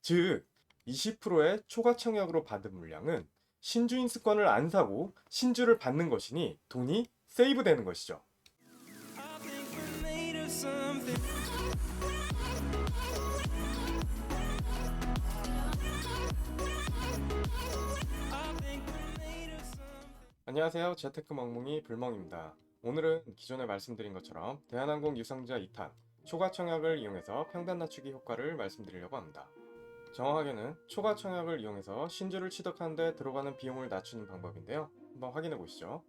즉 20%의 초과 청약으로 받은 물량은 신주인수권을 안 사고 신주를 받는 것이니 돈이 세이브 되는 것이죠. I think we're made of something. I think we're made of something. 안녕하세요. 재테크 멍멍이 불멍입니다. 오늘은 기존에 말씀드린 것처럼 대한항공 유상자 2탄 초과 청약을 이용해서 평단 낮추기 효과를 말씀드리려고 합니다. 정확하게는 초과 청약을 이용해서 신주를 취득하는 데 들어가는 비용을 낮추는 방법인데요. 한번 확인해 보시죠.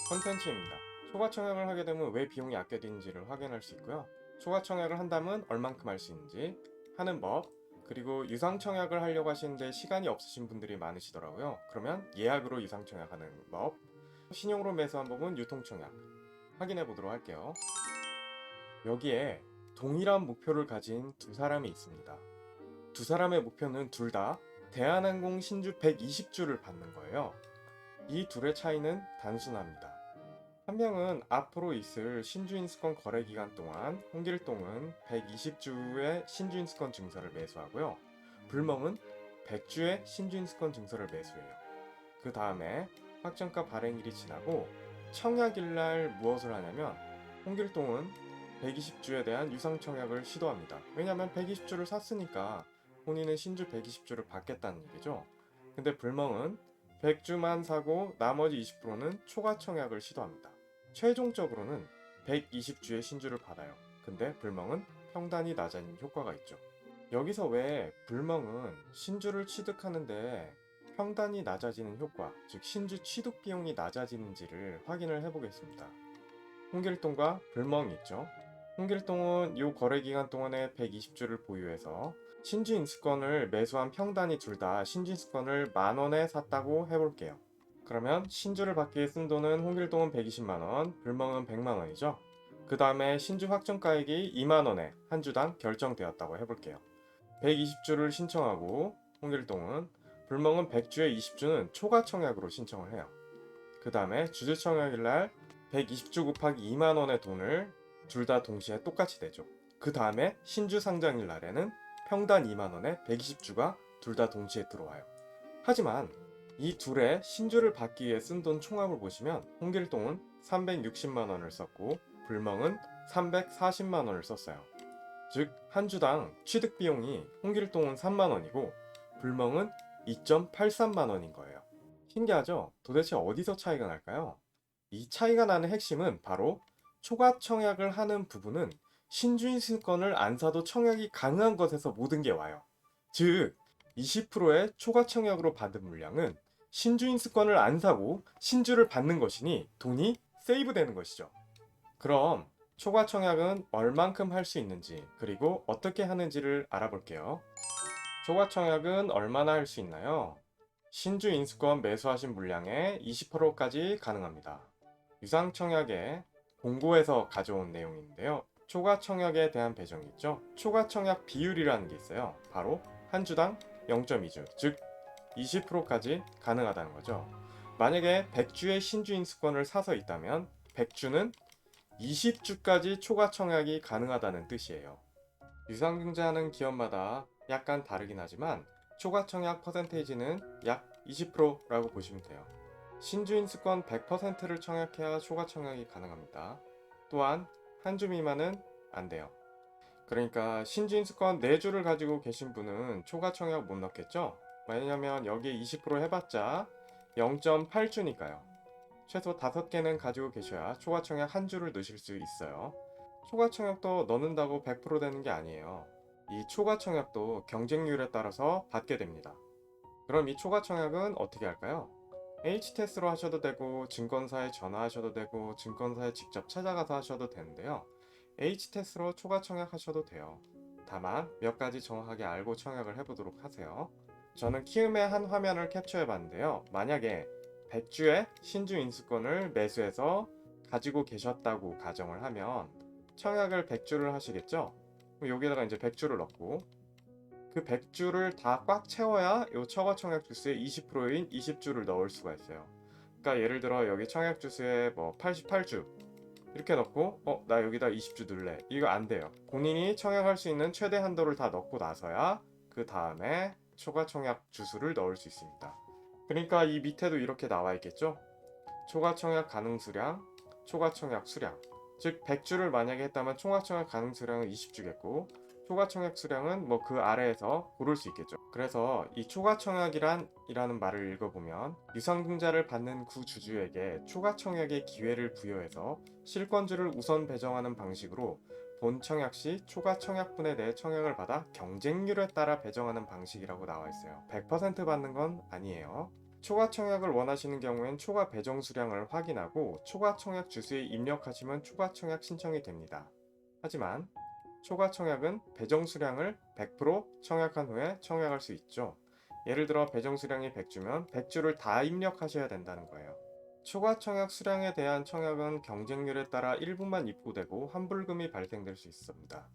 컨텐츠입니다. 초과 청약을 하게 되면 왜 비용이 아껴지는지를 확인할 수 있고요. 초과 청약을 한다면 얼만큼 할 수 있는지 하는 법, 그리고 유상 청약을 하려고 하시는데 시간이 없으신 분들이 많으시더라고요. 그러면 예약으로 유상 청약하는 법, 신용으로 매수한 법은 유통 청약 확인해 보도록 할게요. 여기에 동일한 목표를 가진 두 사람이 있습니다. 두 사람의 목표는 둘 다 대한항공 신주 120주를 받는 거예요. 이 둘의 차이는 단순합니다. 한 명은 앞으로 있을 신주인수권 거래 기간 동안 홍길동은 120주의 신주인수권 증서를 매수하고요. 불멍은 100주의 신주인수권 증서를 매수해요. 그 다음에 확정가 발행일이 지나고 청약일날 무엇을 하냐면 홍길동은 120주에 대한 유상 청약을 시도합니다. 왜냐하면 120주를 샀으니까 본인은 신주 120주를 받겠다는 얘기죠. 근데 불멍은 100주만 사고 나머지 20%는 초과 청약을 시도합니다. 최종적으로는 120주의 신주를 받아요. 근데 불멍은 평단이 낮아지는 효과가 있죠. 여기서 왜 불멍은 신주를 취득하는데 평단이 낮아지는 효과, 즉 신주 취득 비용이 낮아지는지를 확인을 해보겠습니다. 홍길동과 불멍이 있죠. 홍길동은 이 거래 기간 동안에 120주를 보유해서 신주 인수권을 매수한 평단이 둘 다 신주 인수권을 10,000원에 샀다고 해볼게요. 그러면 신주를 받기 위해 쓴 돈은 홍길동은 120만원, 불멍은 100만원이죠. 그 다음에 신주 확정가액이 2만원에 한 주당 결정되었다고 해볼게요. 120주를 신청하고 홍길동은, 불멍은 100주에 20주는 초과 청약으로 신청을 해요. 그 다음에 주주 청약일날 120주 곱하기 2만원의 돈을 둘 다 동시에 똑같이 내죠. 그 다음에 신주 상장일 날에는 평단 2만원에 120주가 둘 다 동시에 들어와요. 하지만 이 둘의 신주를 받기 위해 쓴 돈 총합을 보시면 홍길동은 360만원을 썼고 불멍은 340만원을 썼어요. 즉 한 주당 취득 비용이 홍길동은 3만원이고 불멍은 2.83만원인 거예요. 신기하죠? 도대체 어디서 차이가 날까요? 이 차이가 나는 핵심은 바로 초과 청약을 하는 부분은 신주인수권을 안 사도 청약이 가능한 것에서 모든 게 와요. 즉 20%의 초과 청약으로 받은 물량은 신주인수권을 안 사고 신주를 받는 것이니 돈이 세이브 되는 것이죠. 그럼 초과 청약은 얼만큼 할 수 있는지, 그리고 어떻게 하는지를 알아볼게요. 초과 청약은 얼마나 할 수 있나요? 신주 인수권 매수하신 물량의 20%까지 가능합니다. 유상 청약에 공고에서 가져온 내용인데요. 초과 청약에 대한 배정이 있죠. 초과 청약 비율이라는 게 있어요. 바로 한 주당 0.2주, 즉 20%까지 가능하다는 거죠. 만약에 100주의 신주 인수권을 사서 있다면 100주는 20주까지 초과 청약이 가능하다는 뜻이에요. 유상증자하는 기업마다 약간 다르긴 하지만 초과 청약 퍼센테이지는 약 20%라고 보시면 돼요. 신주인수권 100%를 청약해야 초과 청약이 가능합니다. 또한 한 주 미만은 안 돼요. 그러니까 신주인수권 4주를 가지고 계신 분은 초과 청약 못 넣겠죠? 왜냐면 여기에 20% 해봤자 0.8주니까요. 최소 5개는 가지고 계셔야 초과 청약 한 주를 넣으실 수 있어요. 초과 청약도 넣는다고 100% 되는 게 아니에요. 이 초과 청약도 경쟁률에 따라서 받게 됩니다. 그럼 이 초과 청약은 어떻게 할까요? H테스로 하셔도 되고 증권사에 전화하셔도 되고 증권사에 직접 찾아가서 하셔도 되는데요. H테스로 초과 청약하셔도 돼요. 다만 몇 가지 정확하게 알고 청약을 해보도록 하세요. 저는 키움의 한 화면을 캡처해 봤는데요. 만약에 100주의 신주 인수권을 매수해서 가지고 계셨다고 가정을 하면 청약을 100주를 하시겠죠? 그럼 여기다가 이제 100주를 넣고 그 100주를 다 꽉 채워야 이 초과 청약 주수의 20%인 20주를 넣을 수가 있어요. 그러니까 예를 들어 여기 청약 주수에 뭐 88주 이렇게 넣고 나 여기다 20주 넣을래. 이거 안 돼요. 본인이 청약할 수 있는 최대 한도를 다 넣고 나서야 그 다음에 초과청약 주수를 넣을 수 있습니다. 그러니까 이 밑에도 이렇게 나와 있겠죠? 초과청약 가능 수량, 초과청약 수량. 즉 100주를 만약에 했다면 초과청약 가능 수량은 20주겠고 초과청약 수량은 뭐 그 아래에서 고를 수 있겠죠. 그래서 이 초과청약이라는 말을 읽어보면 유상증자를 받는 구주주에게 초과청약의 기회를 부여해서 실권주를 우선 배정하는 방식으로 본 청약 시 초과청약분에 대해 청약을 받아 경쟁률에 따라 배정하는 방식이라고 나와 있어요. 100% 받는 건 아니에요. 초과 청약을 원하시는 경우엔 초과 배정 수량을 확인하고 초과 청약 주수에 입력하시면 초과 청약 신청이 됩니다. 하지만 초과 청약은 배정 수량을 100% 청약한 후에 청약할 수 있죠. 예를 들어 배정 수량이 100주면 100주를 다 입력하셔야 된다는 거예요. 초과 청약 수량에 대한 청약은 경쟁률에 따라 일부만 입고되고 환불금이 발생될 수 있습니다.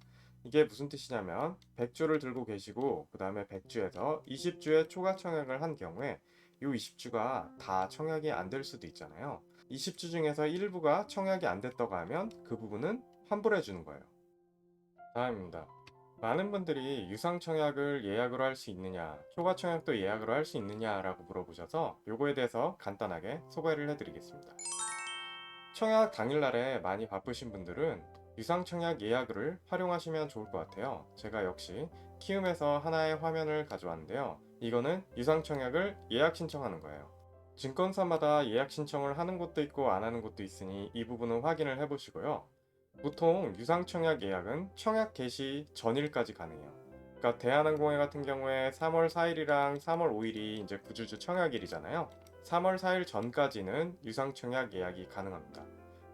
이게 무슨 뜻이냐면 100주를 들고 계시고 그 다음에 100주에서 20주에 초과 청약을 한 경우에 이 20주가 다 청약이 안 될 수도 있잖아요. 20주 중에서 일부가 청약이 안 됐다고 하면 그 부분은 환불해 주는 거예요. 다음입니다. 많은 분들이 유상 청약을 예약으로 할 수 있느냐, 초과 청약도 예약으로 할 수 있느냐라고 물어보셔서 요거에 대해서 간단하게 소개를 해드리겠습니다. 청약 당일날에 많이 바쁘신 분들은 유상 청약 예약을 활용하시면 좋을 것 같아요. 제가 역시 키움에서 하나의 화면을 가져왔는데요. 이거는 유상 청약을 예약 신청하는 거예요. 증권사마다 예약 신청을 하는 곳도 있고 안 하는 곳도 있으니 이 부분은 확인을 해보시고요. 보통 유상 청약 예약은 청약 개시 전일까지 가능해요. 그러니까 대한항공회 같은 경우에 3월 4일이랑 3월 5일이 이제 구주주 청약일이잖아요. 3월 4일 전까지는 유상 청약 예약이 가능합니다.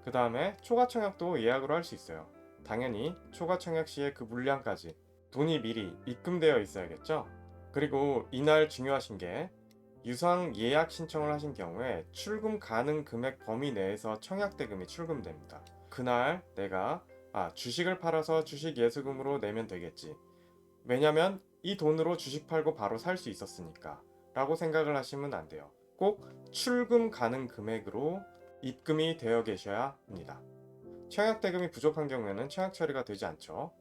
그 다음에 초과 청약도 예약으로 할 수 있어요. 당연히 초과 청약 시에 그 물량까지 돈이 미리 입금되어 있어야겠죠. 그리고 이날 중요하신 게 유상 예약 신청을 하신 경우에 출금 가능 금액 범위 내에서 청약 대금이 출금됩니다. 그날 내가 주식을 팔아서 주식 예수금으로 내면 되겠지. 왜냐면 이 돈으로 주식 팔고 바로 살 수 있었으니까 라고 생각을 하시면 안 돼요. 꼭 출금 가능 금액으로 입금이 되어 계셔야 합니다. 청약 대금이 부족한 경우에는 청약 처리가 되지 않죠.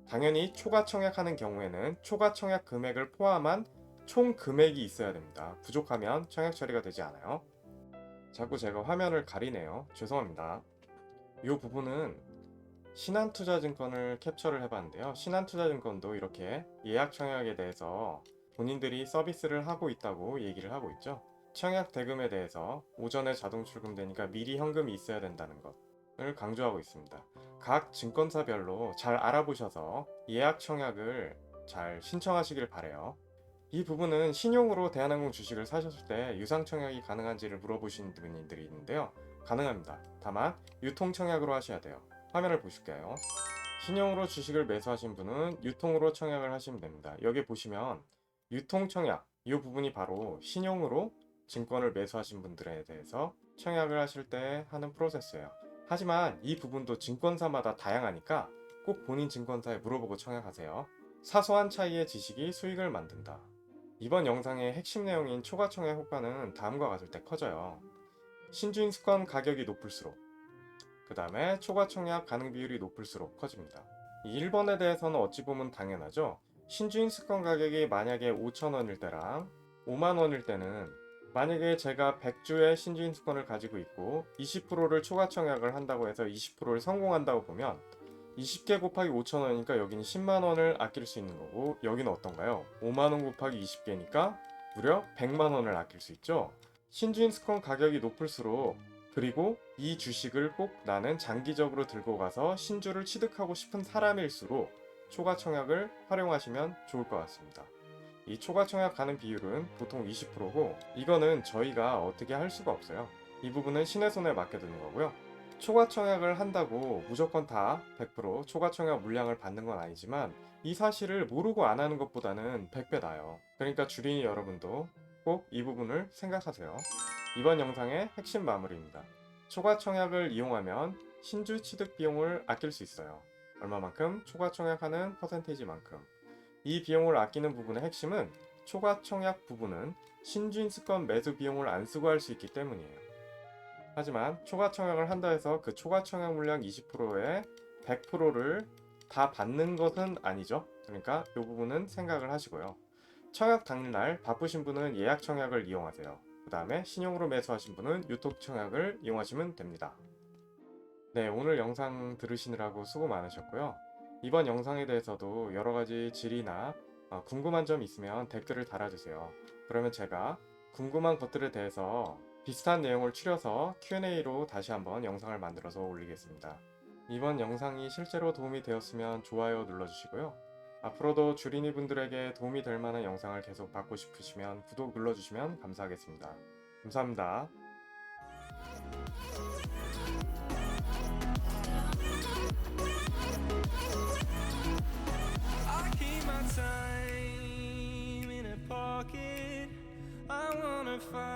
당연히 초과 청약하는 경우에는 초과 청약 금액을 포함한 총 금액이 있어야 됩니다. 부족하면 청약 처리가 되지 않아요. 자꾸 제가 화면을 가리네요. 죄송합니다. 이 부분은 신한투자증권을 캡처를 해봤는데요. 신한투자증권도 이렇게 예약 청약에 대해서 본인들이 서비스를 하고 있다고 얘기를 하고 있죠. 청약 대금에 대해서 오전에 자동 출금되니까 미리 현금이 있어야 된다는 것을 강조하고 있습니다. 각 증권사별로 잘 알아보셔서 예약 청약을 잘 신청하시길 바래요. 이 부분은 신용으로 대한항공 주식을 사셨을 때 유상 청약이 가능한지를 물어보시는 분들이 있는데요. 가능합니다. 다만 유통 청약으로 하셔야 돼요. 화면을 보실게요. 신용으로 주식을 매수하신 분은 유통으로 청약을 하시면 됩니다. 여기 보시면 유통 청약 이 부분이 바로 신용으로 증권을 매수하신 분들에 대해서 청약을 하실 때 하는 프로세스예요. 하지만 이 부분도 증권사마다 다양하니까 꼭 본인 증권사에 물어보고 청약하세요. 사소한 차이의 지식이 수익을 만든다. 이번 영상의 핵심 내용인 초과 청약 효과는 다음과 같을 때 커져요. 신주인 수권 가격이 높을수록, 그 다음에 초과 청약 가능 비율이 높을수록 커집니다. 이 1번에 대해서는 어찌 보면 당연하죠. 신주인 수권 가격이 만약에 5,000원일 때랑 5만원일 때는 만약에 제가 100주의 신주인 수권을 가지고 있고 20%를 초과 청약을 한다고 해서 20%를 성공한다고 보면 20개 곱하기 5,000원이니까 여기는 10만원을 아낄 수 있는 거고 여기는 어떤가요? 5만원 곱하기 20개니까 무려 100만원을 아낄 수 있죠. 신주인 수권 가격이 높을수록 그리고 이 주식을 꼭 나는 장기적으로 들고 가서 신주를 취득하고 싶은 사람일수록 초과 청약을 활용하시면 좋을 것 같습니다. 이 초과 청약 가능 비율은 보통 20%고 이거는 저희가 어떻게 할 수가 없어요. 이 부분은 신의 손에 맡겨두는 거고요. 초과 청약을 한다고 무조건 다 100% 초과 청약 물량을 받는 건 아니지만 이 사실을 모르고 안 하는 것보다는 100배 나아요. 그러니까 주린이 여러분도 꼭 이 부분을 생각하세요. 이번 영상의 핵심 마무리입니다. 초과 청약을 이용하면 신주 취득 비용을 아낄 수 있어요. 얼마만큼? 초과 청약하는 퍼센테이지만큼. 이 비용을 아끼는 부분의 핵심은 초과 청약 부분은 신주인 수권 매수 비용을 안 쓰고 할 수 있기 때문이에요. 하지만 초과 청약을 한다 해서 그 초과 청약 물량 20%의 100%를 다 받는 것은 아니죠. 그러니까 이 부분은 생각을 하시고요. 청약 당일날 바쁘신 분은 예약 청약을 이용하세요. 그 다음에 신용으로 매수하신 분은 유통 청약을 이용하시면 됩니다. 네, 오늘 영상 들으시느라고 수고 많으셨고요. 이번 영상에 대해서도 여러가지 질의나 궁금한 점 있으면 댓글을 달아주세요. 그러면 제가 궁금한 것들에 대해서 비슷한 내용을 추려서 Q&A로 다시 한번 영상을 만들어서 올리겠습니다. 이번 영상이 실제로 도움이 되었으면 좋아요 눌러주시고요. 앞으로도 주린이 분들에게 도움이 될 만한 영상을 계속 받고 싶으시면 구독 눌러주시면 감사하겠습니다. 감사합니다. I keep my time in a pocket. I wanna find